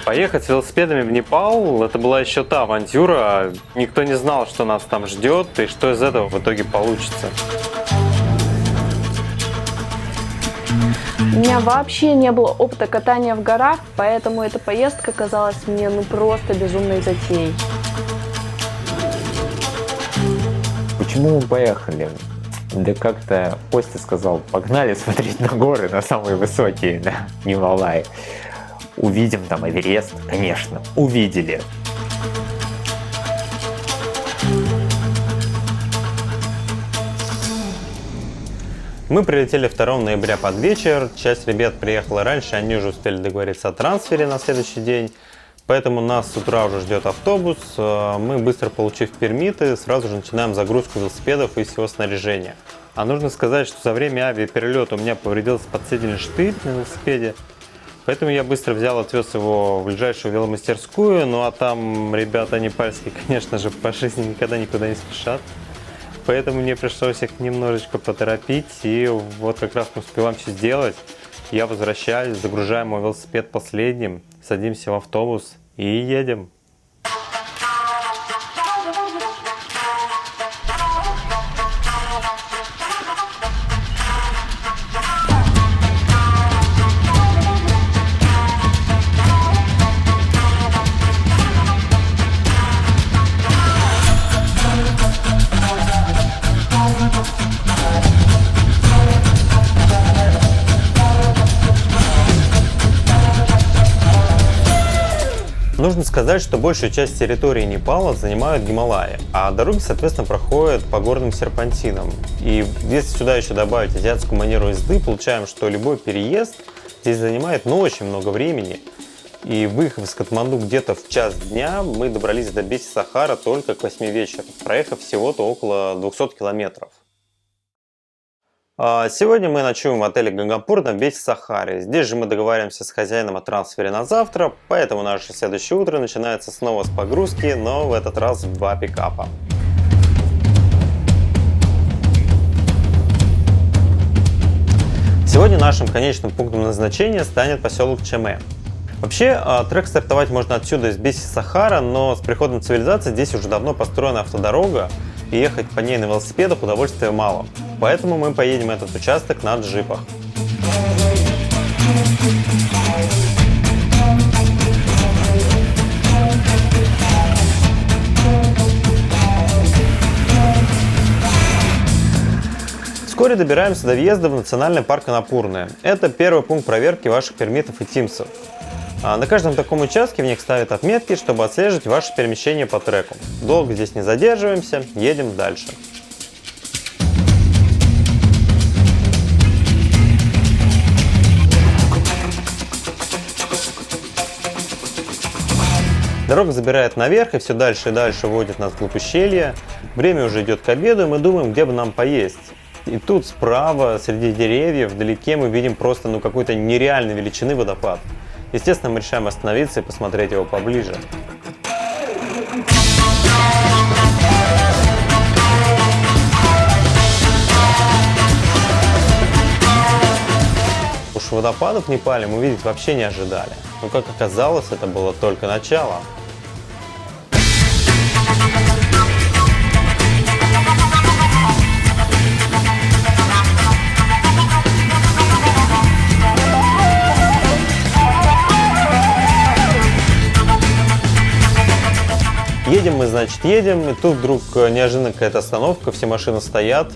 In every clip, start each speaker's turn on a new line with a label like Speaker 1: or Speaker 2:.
Speaker 1: Поехать с велосипедами в Непал – это была еще та авантюра. Никто не знал, что нас там ждет и что из этого в итоге получится.
Speaker 2: У меня вообще не было опыта катания в горах, поэтому эта поездка казалась мне просто безумной затеей.
Speaker 3: Почему мы поехали? Да как-то Костя сказал, погнали смотреть на горы, на самые высокие, на Гималаи. Увидим там Эверест, конечно, увидели.
Speaker 1: Мы прилетели 2 ноября под вечер, часть ребят приехала раньше, они уже успели договориться о трансфере на следующий день. Поэтому нас с утра уже ждет автобус, мы быстро получив пермиты, сразу же начинаем загрузку велосипедов и всего снаряжения. А нужно сказать, что за время авиаперелета у меня повредился подседельный штырь на велосипеде, поэтому я быстро взял, отвез его в ближайшую веломастерскую, ну а там ребята непальские, конечно же, по жизни никогда никуда не спешат. Поэтому мне пришлось их немножечко поторопить, и вот как раз мы успеваем все сделать. Я возвращаюсь, загружаем мой велосипед последним, садимся в автобус и едем. Нужно сказать, что большую часть территории Непала занимают Гималаи, а дороги, соответственно, проходят по горным серпантинам. И если сюда еще добавить азиатскую манеру езды, получаем, что любой переезд здесь занимает, очень много времени. И выехав из Катманду где-то в час дня, мы добрались до Беси-Сахара только к 8 вечера, проехав всего-то около 200 километров. Сегодня мы ночуем в отеле Гангапур на Беси-Сахаре. Здесь же мы договариваемся с хозяином о трансфере на завтра, поэтому наше следующее утро начинается снова с погрузки, но в этот раз в 2 пикапа. Сегодня нашим конечным пунктом назначения станет поселок Чаме. Вообще, трек стартовать можно отсюда из Беси-Сахара, но с приходом цивилизации здесь уже давно построена автодорога, и ехать по ней на велосипедах удовольствия мало. Поэтому мы поедем этот участок на джипах. Вскоре добираемся до въезда в национальный парк Анапурная. Это первый пункт проверки ваших пермитов и тимсов. На каждом таком участке в них ставят отметки, чтобы отслеживать ваше перемещение по треку. Долго здесь не задерживаемся, едем дальше. Дорога забирает наверх и все дальше и дальше вводит нас вглубь ущелья. Время уже идет к обеду, и мы думаем, где бы нам поесть. И тут справа, среди деревьев, вдалеке мы видим просто какой-то нереальной величины водопад. Естественно, мы решаем остановиться и посмотреть его поближе. Уж водопадов в Непале мы видеть вообще не ожидали. Но, как оказалось, это было только начало. Едем мы, значит, едем, и тут вдруг неожиданно какая-то остановка, все машины стоят,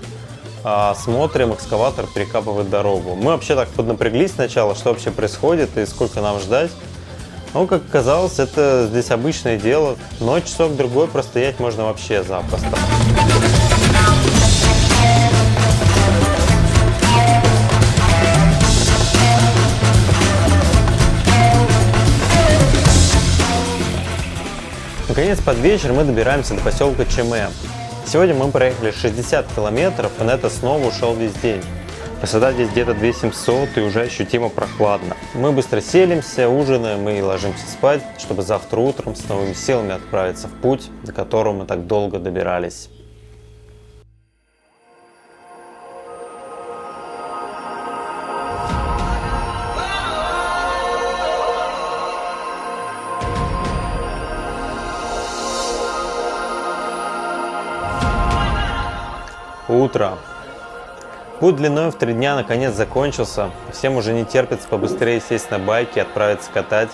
Speaker 1: смотрим, экскаватор перекапывает дорогу. Мы вообще так поднапряглись сначала, что вообще происходит и сколько нам ждать. Но, как оказалось, это здесь обычное дело, но часок-другой простоять можно вообще запросто. Наконец, под вечер мы добираемся до поселка Чаме. Сегодня мы проехали 60 километров, и на это снова ушел весь день. Высота здесь где-то 2700 и уже ощутимо прохладно. Мы быстро селимся, ужинаем и ложимся спать, чтобы завтра утром с новыми силами отправиться в путь, до которого мы так долго добирались. Утро. Путь длиной в 3 дня наконец закончился. Всем уже не терпится побыстрее сесть на байки и отправиться катать,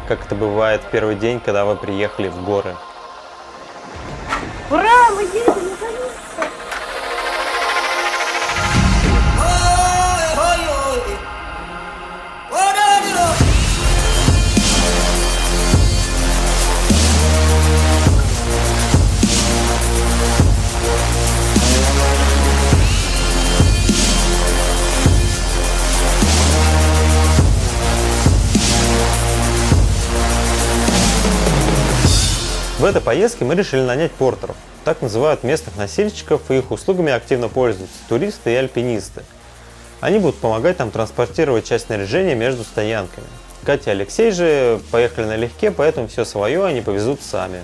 Speaker 1: как это бывает в первый день, когда вы приехали в горы.
Speaker 4: Ура, мы едем, наконец-то!
Speaker 1: В этой поездке мы решили нанять портеров. Так называют местных носильщиков, и их услугами активно пользуются туристы и альпинисты. Они будут помогать нам транспортировать часть снаряжения между стоянками. Катя и Алексей же поехали налегке, поэтому все свое они повезут сами.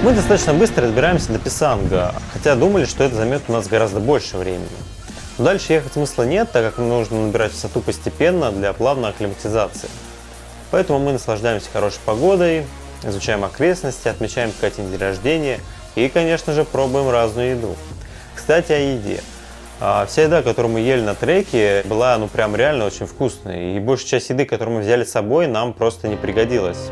Speaker 1: Мы достаточно быстро добираемся до Писанга, хотя думали, что это займет у нас гораздо больше времени. Но дальше ехать смысла нет, так как нужно набирать высоту постепенно для плавной акклиматизации. Поэтому мы наслаждаемся хорошей погодой, изучаем окрестности, отмечаем Катин день рождения и, конечно же, пробуем разную еду. Кстати, о еде. Вся еда, которую мы ели на треке, была прям реально очень вкусной, и большая часть еды, которую мы взяли с собой, нам просто не пригодилась.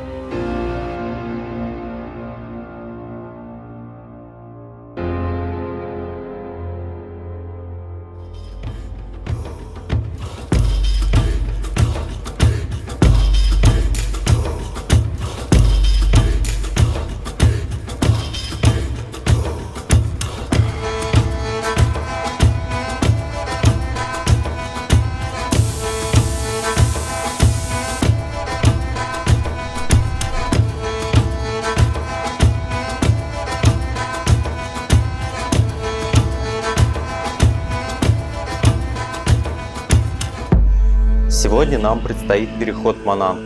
Speaker 1: Сегодня нам предстоит переход в Мананг.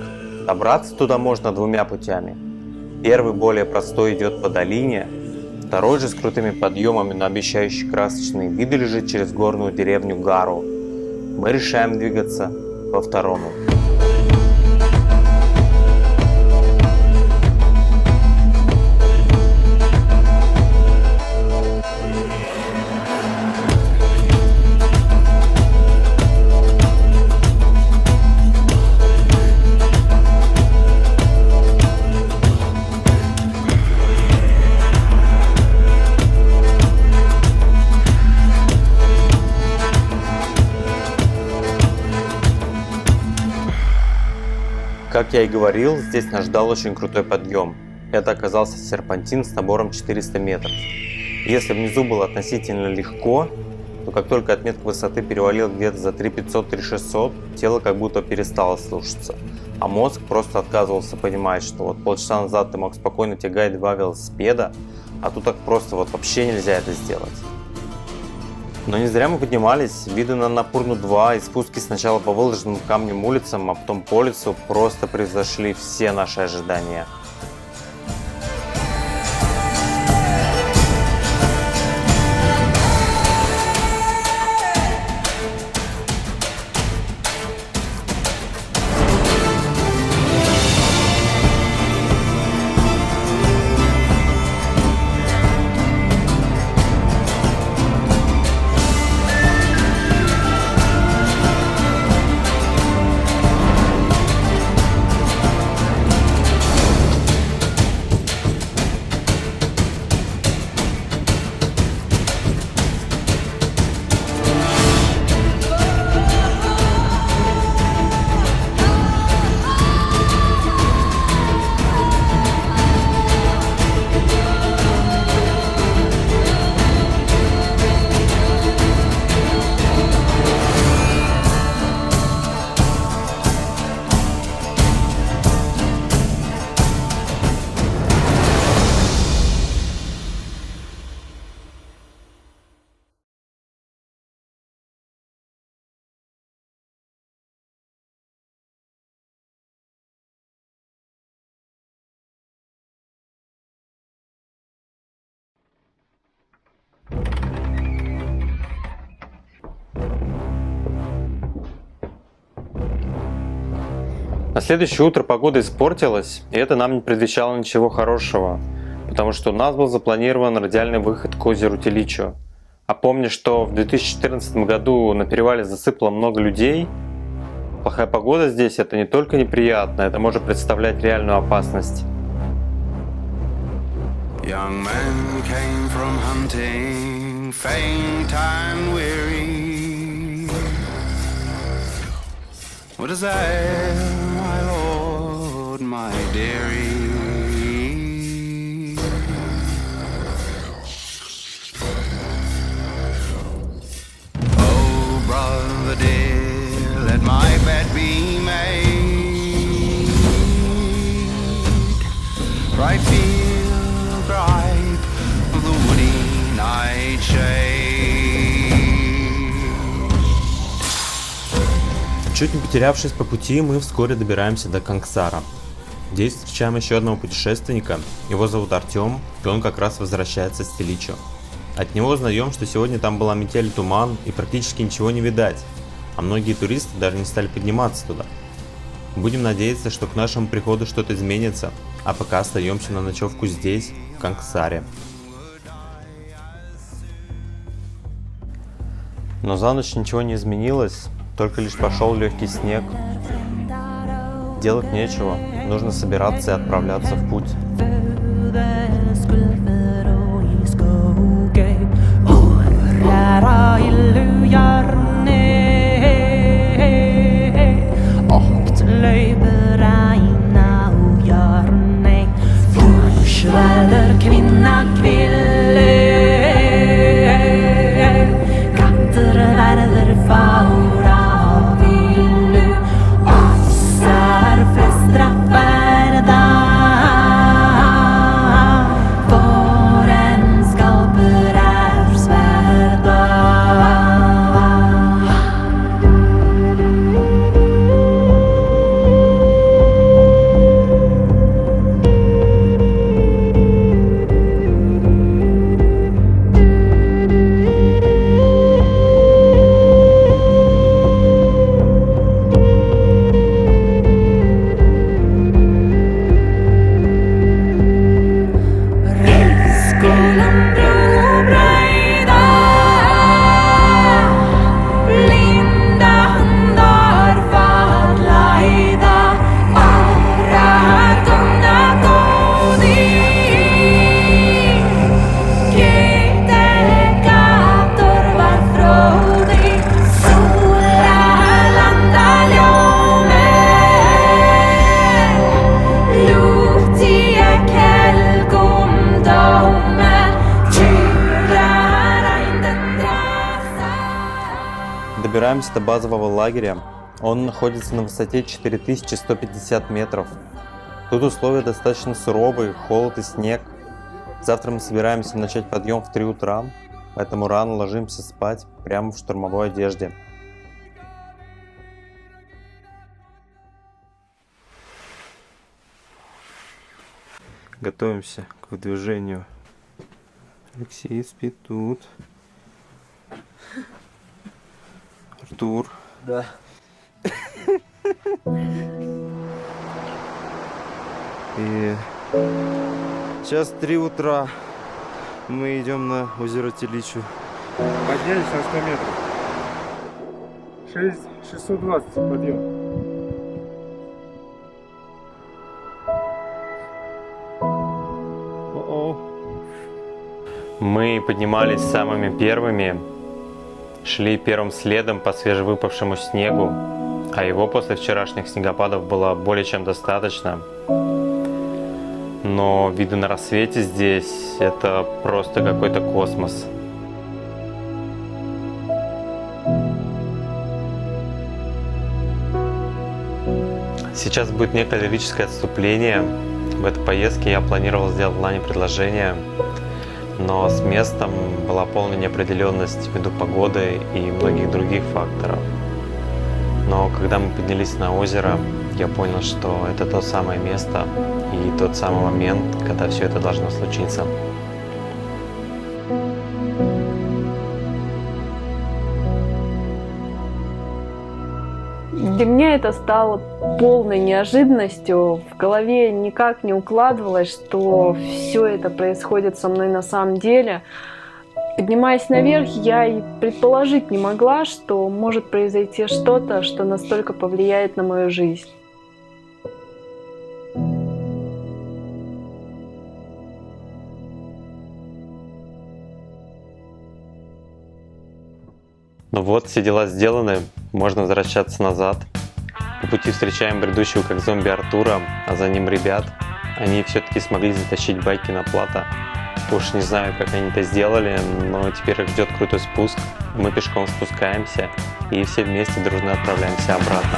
Speaker 1: Добраться туда можно 2 путями. Первый, более простой, идет по долине, второй же с крутыми подъемами, но обещающий красочные виды, лежит через горную деревню Гару. Мы решаем двигаться по второму. Как я и говорил, здесь нас ждал очень крутой подъем. Это оказался серпантин с набором 400 метров. Если внизу было относительно легко, то как только отметка высоты перевалила где-то за 3500-3600, тело как будто перестало слушаться. А мозг просто отказывался понимать, что вот полчаса назад ты мог спокойно тягать 2 велосипеда, а тут так просто вообще нельзя это сделать. Но не зря мы поднимались, виды на Аннапурну-2 и спуски сначала по выложенным камнем улицам, а потом по лесу просто превзошли все наши ожидания. На следующее утро погода испортилась, и это нам не предвещало ничего хорошего, потому что у нас был запланирован радиальный выход к озеру Теличо. А помня, что в 2014 году на перевале засыпало много людей, плохая погода здесь — это не только неприятно, это может представлять реальную опасность.
Speaker 5: Young men came from hunting, faint and weary. What is that, my lord, my dearie? Oh, brother dear, let my bed be made. Right field bright of the woody nightshade.
Speaker 1: Чуть не потерявшись по пути, мы вскоре добираемся до Кангсара. Здесь встречаем еще одного путешественника, его зовут Артем, и он как раз возвращается с Теличо. От него узнаем, что сегодня там была метель и туман, и практически ничего не видать, а многие туристы даже не стали подниматься туда. Будем надеяться, что к нашему приходу что-то изменится, а пока остаемся на ночевку здесь, в Кангсаре. Но за ночь ничего не изменилось, только лишь пошел легкий снег. Делать нечего, нужно собираться и отправляться в путь. Добираемся до базового лагеря. Он находится на высоте 4150 метров. Тут условия достаточно суровые, холод и снег. Завтра мы собираемся начать подъем в 3 утра, поэтому рано ложимся спать прямо в штурмовой одежде. Готовимся к выдвижению. Алексей спит тут. Артур.
Speaker 6: Да.
Speaker 1: И сейчас 3 утра. Мы идем на озеро Теличо.
Speaker 6: Поднялись на 100 метров. 620 подъем.
Speaker 1: Мы поднимались самыми первыми, шли первым следом по свежевыпавшему снегу, а его после вчерашних снегопадов было более чем достаточно. Но виды на рассвете здесь — это просто какой-то космос. Сейчас будет некое лирическое отступление. В этой поездке я планировал сделать Лане предложение, но с местом была полная неопределенность ввиду погоды и многих других факторов. Но когда мы поднялись на озеро, я понял, что это то самое место и тот самый момент, когда все это должно случиться.
Speaker 2: Для меня это стало полной неожиданностью. В голове никак не укладывалось, что все это происходит со мной на самом деле. Поднимаясь наверх, я и предположить не могла, что может произойти что-то, что настолько повлияет на мою жизнь.
Speaker 1: Ну вот, все дела сделаны, можно возвращаться назад. По пути встречаем бредущего как зомби Артура, а за ним ребят. Они все-таки смогли затащить байки на плато. Уж не знаю, как они это сделали, но теперь их ждет крутой спуск. Мы пешком спускаемся и все вместе дружно отправляемся обратно.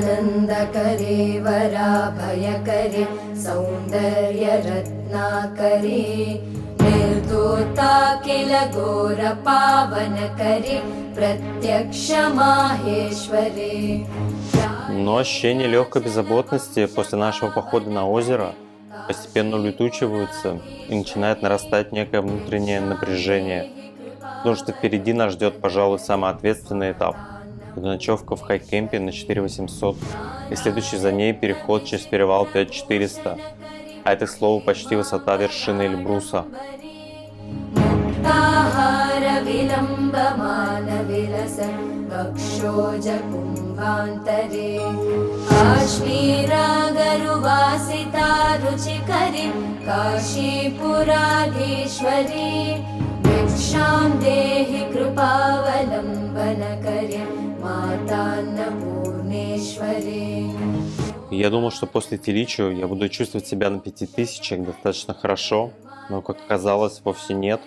Speaker 7: नित्यानन्दकरे वराभयकरे सौन्दर्यरत्नाकरे निर्धूताखिल घोरपावनकरे प्रत्यक्षमाहेश्वरे.
Speaker 1: Но ощущение легкой беззаботности после нашего похода на озеро постепенно улетучиваются и начинает нарастать некое внутреннее напряжение, потому что впереди нас ждет, пожалуй, самый ответственный этап. Это ночевка в хайкемпе на 4800 и следующий за ней переход через перевал 5400, а это, к слову, почти высота вершины Эльбруса. Я думал, что после Теличу я буду чувствовать себя на 5000 достаточно хорошо, но, как оказалось, вовсе нет.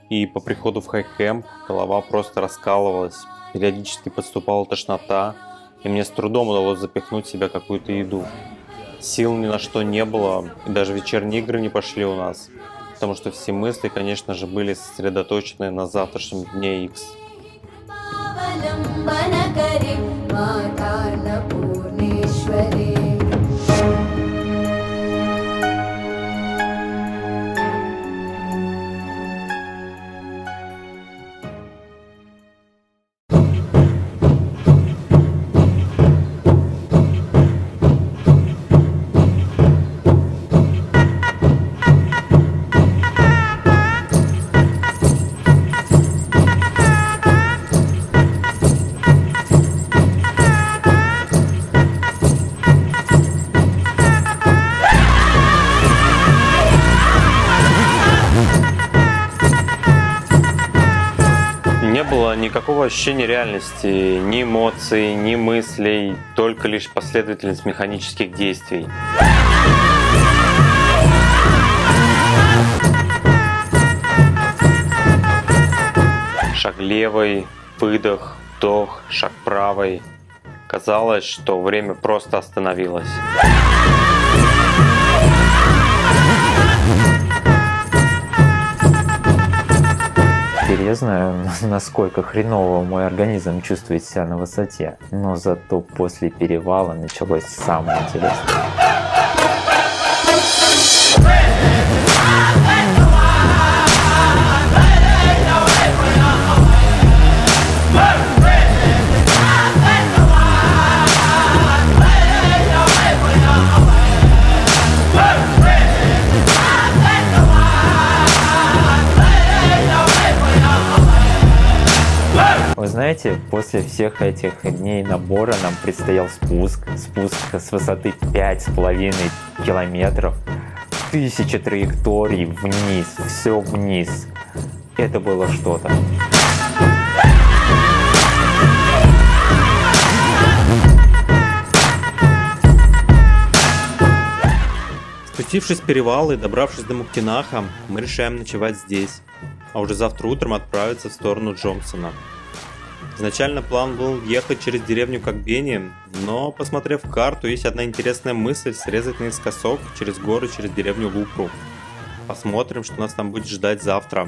Speaker 1: И по приходу в хайкэмп голова просто раскалывалась, периодически подступала тошнота, и мне с трудом удалось запихнуть в себя какую-то еду. Сил ни на что не было, и даже вечерние игры не пошли у нас, потому что все мысли, конечно же, были сосредоточены на завтрашнем дне X. Не было никакого ощущения реальности, ни эмоций, ни мыслей, только лишь последовательность механических действий. Шаг левой, выдох, вдох, шаг правой. Казалось, что время просто остановилось.
Speaker 3: Теперь я знаю, насколько хреново мой организм чувствует себя на высоте. Но зато после перевала началось самое интересное. Вы знаете, после всех этих дней набора нам предстоял спуск с высоты 5,5 километров, 1000 траекторий вниз, все вниз. Это было что-то.
Speaker 1: Спустившись в перевал и добравшись до Муктинаха, мы решаем ночевать здесь, а уже завтра утром отправиться в сторону Джомсона. Изначально план был ехать через деревню Кокбени, но, посмотрев карту, есть одна интересная мысль срезать наискосок через горы, через деревню Лупру. Посмотрим, что нас там будет ждать завтра.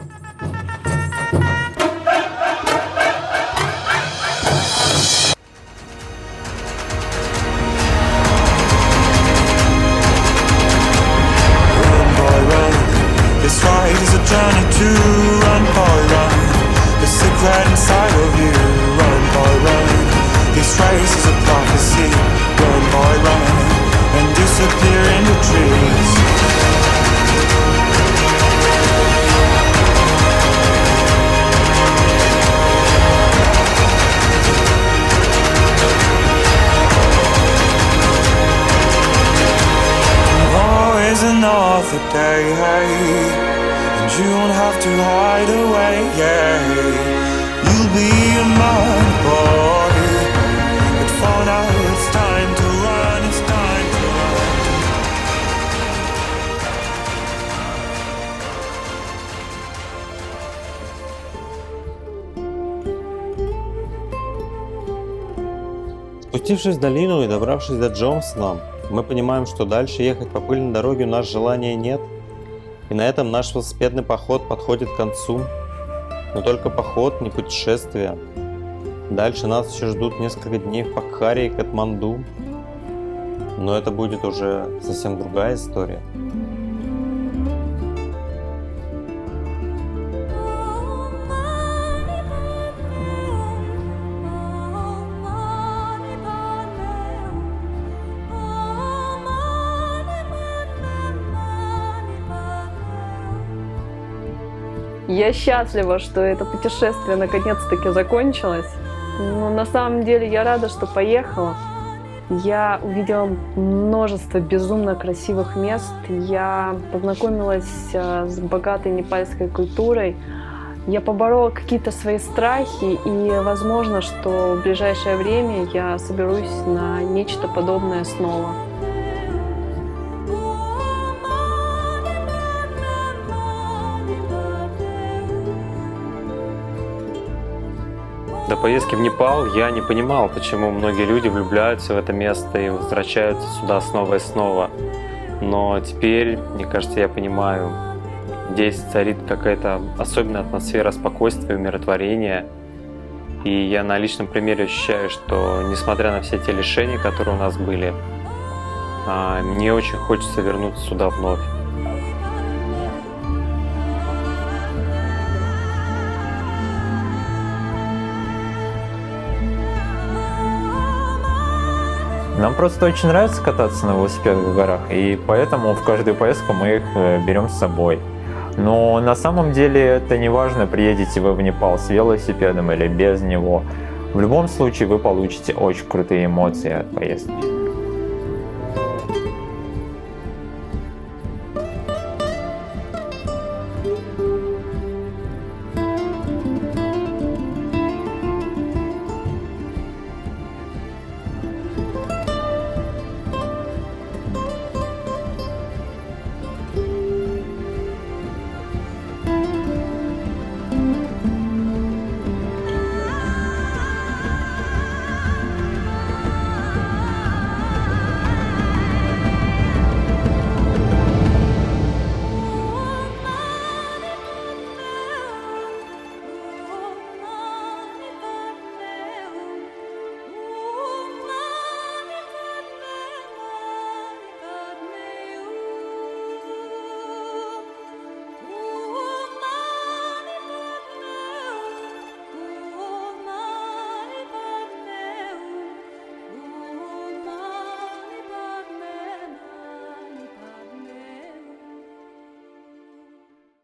Speaker 8: This ride is a journey to run, boy, run. The secret inside of you, run, boy, run. This race is a prophecy, run, boy, run. And disappear in the trees. Tomorrow is another day, hey. And you won't have to hide away, yeah. You'll be a man, boy. But for now it's time to run, it's time to run.
Speaker 1: Спустившись в долину и добравшись до Джомсона, мы понимаем, что дальше ехать по пыльной дороге у нас желания нет. И на этом наш велосипедный поход подходит к концу. Но только поход, не путешествие. Дальше нас еще ждут несколько дней в Покхаре и Катманду. Но это будет уже совсем другая история.
Speaker 2: Я счастлива, что это путешествие наконец-таки закончилось. Но на самом деле я рада, что поехала. Я увидела множество безумно красивых мест. Я познакомилась с богатой непальской культурой. Я поборола какие-то свои страхи, и возможно, что в ближайшее время я соберусь на нечто подобное снова.
Speaker 1: До поездки в Непал я не понимал, почему многие люди влюбляются в это место и возвращаются сюда снова и снова. Но теперь, мне кажется, я понимаю, здесь царит какая-то особенная атмосфера спокойствия, умиротворения. И я на личном примере ощущаю, что несмотря на все те лишения, которые у нас были, мне очень хочется вернуться сюда вновь.
Speaker 3: Нам просто очень нравится кататься на велосипедах в горах, и поэтому в каждую поездку мы их берем с собой. Но на самом деле это не важно, приедете вы в Непал с велосипедом или без него. В любом случае вы получите очень крутые эмоции от поездки.